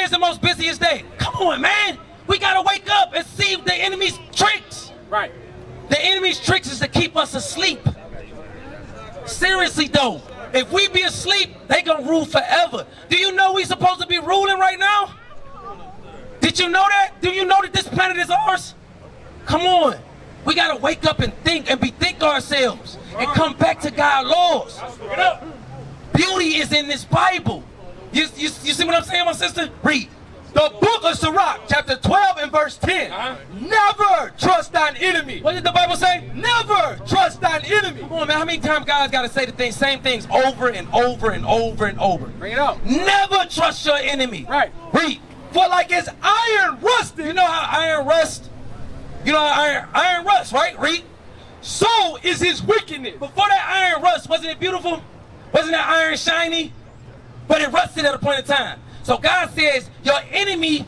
is the most busiest day? Come on, man. We got to wake up and see the enemy's tricks. Right. The enemy's tricks is to keep us asleep. Seriously, though. If we be asleep, they going to rule forever. Do you know we supposed to be ruling right now? Did you know that? Do you know that this planet is ours? Come on. We got to wake up and think and bethink ourselves and come back to God's laws. Beauty is in this Bible. You see what I'm saying, my sister? Read. The book of Sirach, chapter 12 and verse 10. Never trust thine enemy. What did the Bible say? Never trust thine enemy. Come on, man. How many times God's got to say the same things over and over and over and over? Bring it out. Never trust your enemy. Right. Read. For like as iron rusted. You know how iron rust? You know how iron rust, right? Read. So is his wickedness. Before that iron rust, wasn't it beautiful? Wasn't that iron shiny? But it rusted at a point in time. So God says, your enemy,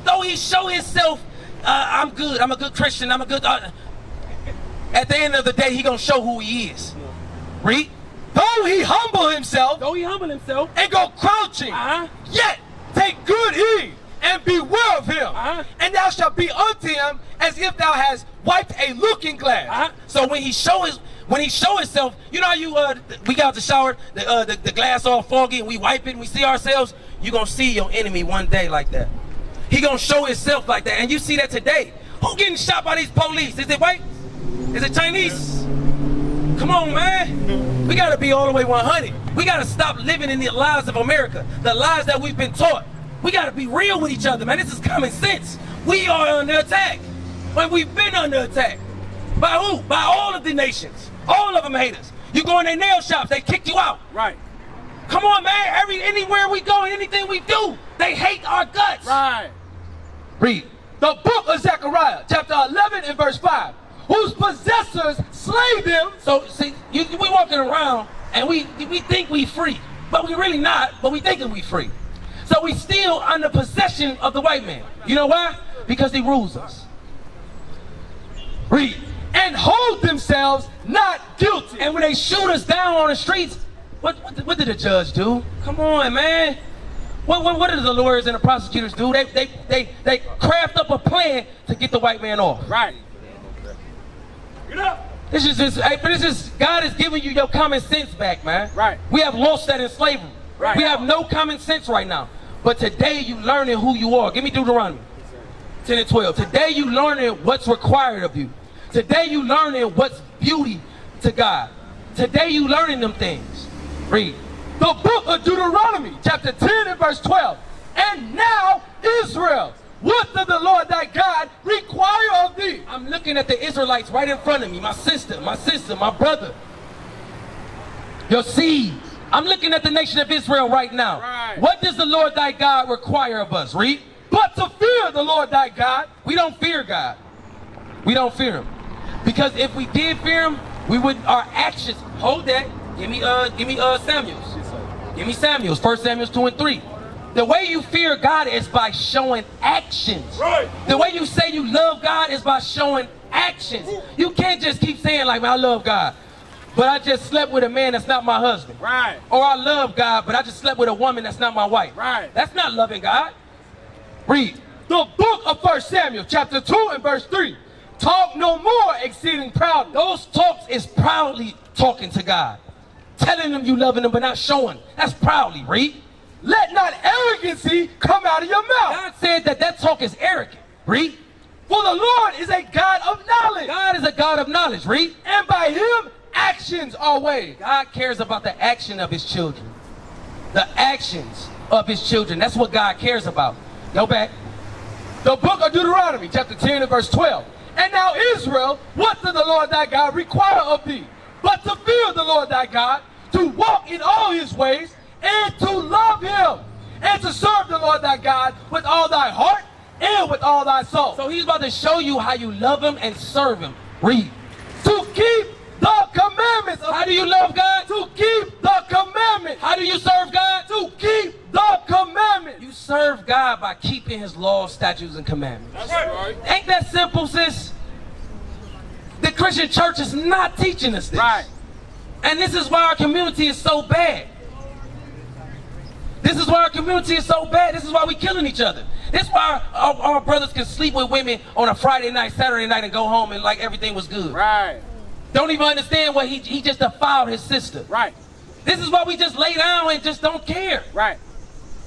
though he show himself, I'm good, I'm a good Christian, I'm a good, at the end of the day, he gonna show who he is. Read. Though he humble himself. Though he humble himself. And go crouching. Yet take good heed and beware of him. And thou shalt be unto him as if thou hast wiped a looking glass. So when he show himself, you know how we got out the shower, the glass all foggy, and we wipe it and we see ourselves. You gonna see your enemy one day like that. He gonna show himself like that, and you see that today. Who getting shot by these police? Is it white? Is it Chinese? Come on, man. We gotta be all the way 100. We gotta stop living in the lies of America, the lies that we've been taught. We gotta be real with each other, man. This is common sense. We are under attack. When we've been under attack. By who? By all of the nations. All of them hate us. You go in their nail shops, they kick you out. Right. Come on, man. Anywhere we go, anything we do, they hate our guts. Right. Read. The book of Zechariah, chapter 11 and verse 5. Whose possessors slay them. So, see, we walking around and we think we free. But we really not, but we thinking we free. So we still under possession of the white man. You know why? Because he rules us. Read. And hold themselves not guilty. And when they shoot us down on the streets, what did the judge do? Come on, man. What did the lawyers and the prosecutors do? They craft up a plan to get the white man off. Right. This is God is giving you your common sense back, man. Right. We have lost that in slavery. Right. We have no common sense right now. But today you learning who you are. Give me Deuteronomy 10 and 12. Today you learning what's required of you. Today you learning what's beauty to God. Today you learning them things. Read. The book of Deuteronomy, chapter 10 and verse 12. And now, Israel, what does the Lord thy God require of thee? I'm looking at the Israelites right in front of me. My sister, my brother. Your seed. I'm looking at the nation of Israel right now. Right. What does the Lord thy God require of us? Read. But to fear the Lord thy God. We don't fear God. We don't fear him. Because if we did fear him, we would, our actions, hold that. Give me Samuel's. Give me Samuel's, 1 Samuel 2 and 3. The way you fear God is by showing actions. Right. The way you say you love God is by showing actions. You can't just keep saying like, man, I love God, but I just slept with a man that's not my husband. Right. Or I love God, but I just slept with a woman that's not my wife. Right. That's not loving God. Read. The book of 1 Samuel, chapter 2 and verse 3. Talk no more exceeding proud. Those talks is proudly talking to God. Telling him you loving him, but not showing. That's proudly. Read. Let not arrogancy come out of your mouth. God said that talk is arrogant. Read. For the Lord is a God of knowledge. God is a God of knowledge. Read. And by him actions are weighed. God cares about the action of his children. The actions of his children. That's what God cares about. Go back. The book of Deuteronomy, chapter 10 and verse 12. And now Israel, what does the Lord thy God require of thee? But to fear the Lord thy God, to walk in all his ways, and to love him, and to serve the Lord thy God with all thy heart and with all thy soul. So he's about to show you how you love him and serve him. Read. To keep the commandments. How do you love God? To keep the commandments. How do you serve God? To keep the commandments. You serve God by keeping his laws, statutes, and commandments. That's right. Ain't that simple, sis? The Christian church is not teaching us this. Right. And this is why our community is so bad. This is why our community is so bad. This is why we killing each other. This is why our brothers can sleep with women on a Friday night, Saturday night, and go home and like everything was good. Right. Don't even understand what he just defiled his sister. Right. This is why we just lay down and just don't care. Right.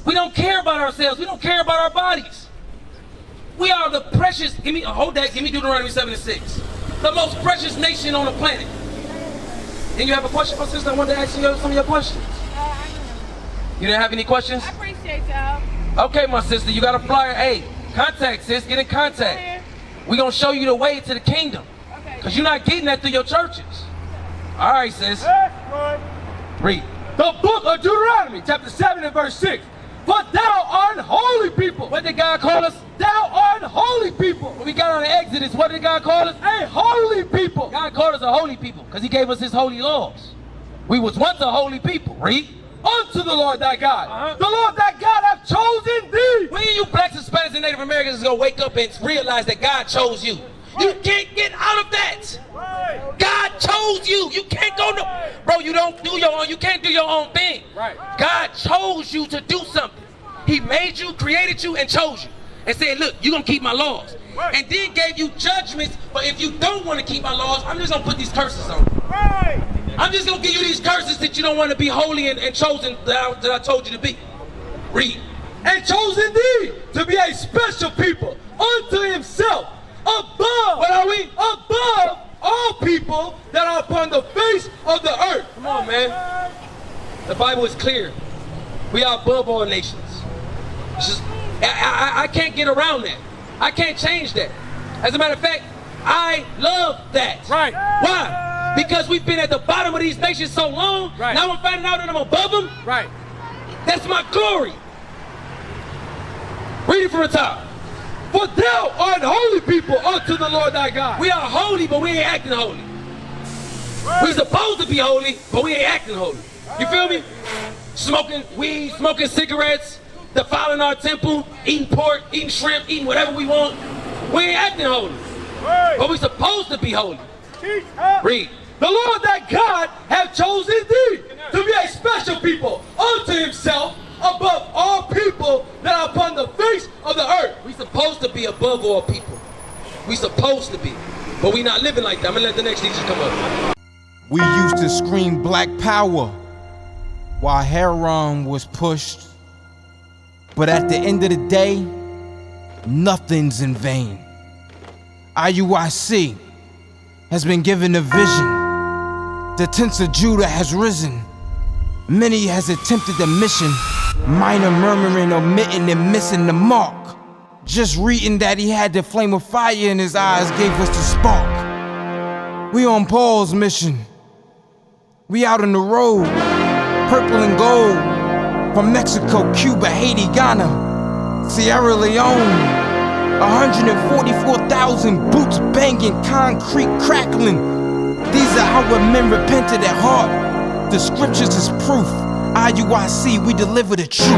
We don't care about ourselves. We don't care about our bodies. We are the precious, hold that, give me Deuteronomy 7:6. The most precious nation on the planet. And you have a question for sister? I wanted to ask you some of your questions. You didn't have any questions? I appreciate y'all. Okay, my sister, you got a flyer. Hey, contact, sis, get in contact. We're going to show you the way to the kingdom. Okay. Because you're not getting that through your churches. All right, sis. Read. The book of Deuteronomy, chapter 7 and verse 6. For thou art holy people. What did God call us? Thou art holy people. When we got on the Exodus, what did God call us? A holy people. God called us a holy people because he gave us his holy laws. We was once a holy people. Read. Unto the Lord thy God. The Lord thy God hath chosen thee. When you blacks, Hispanics, and Native Americans is going to wake up and realize that God chose you. You can't get out of that. God chose you. You can't go no, bro, you don't do your own, you can't do your own thing. Right. God chose you to do something. He made you, created you, and chose you. And said, look, you're going to keep my laws. And then gave you judgments, but if you don't want to keep my laws, I'm just going to put these curses on you. I'm just going to give you these curses that you don't want to be holy and chosen that I told you to be. Read. And chosen thee to be a special people unto himself, above, What are we? above all people that are upon the face of the earth. Come on, man. The Bible is clear. We are above all nations. It's just, I can't get around that. I can't change that. As a matter of fact, I love that. Right. Why? Because we've been at the bottom of these nations so long. Right. Now I'm finding out that I'm above them. Right. That's my glory. Read it from the top. For thou art holy people unto the Lord thy God. We are holy, but we ain't acting holy. We supposed to be holy, but we ain't acting holy. You feel me? Smoking weed, smoking cigarettes, defiling our temple, eating pork, eating shrimp, eating whatever we want. We ain't acting holy, but we supposed to be holy. Read. The Lord thy God hath chosen thee to be a special people unto himself, above all people that are upon the face of the earth. We supposed to be above all people. We supposed to be, but we not living like that. I'm gonna let the next teacher come up. We used to scream black power while heroin was pushed. But at the end of the day, nothing's in vain. IUIC has been given a vision. The tents of Judah has risen. Many has attempted the mission, minor murmuring, omitting, and missing the mark. Just reading that he had the flame of fire in his eyes gave us the spark. We on Paul's mission. We out on the road, purple and gold, from Mexico, Cuba, Haiti, Ghana, Sierra Leone. 144,000 boots banging, concrete crackling. These are our men repented at heart. The scriptures is proof. IUIC, we deliver the truth.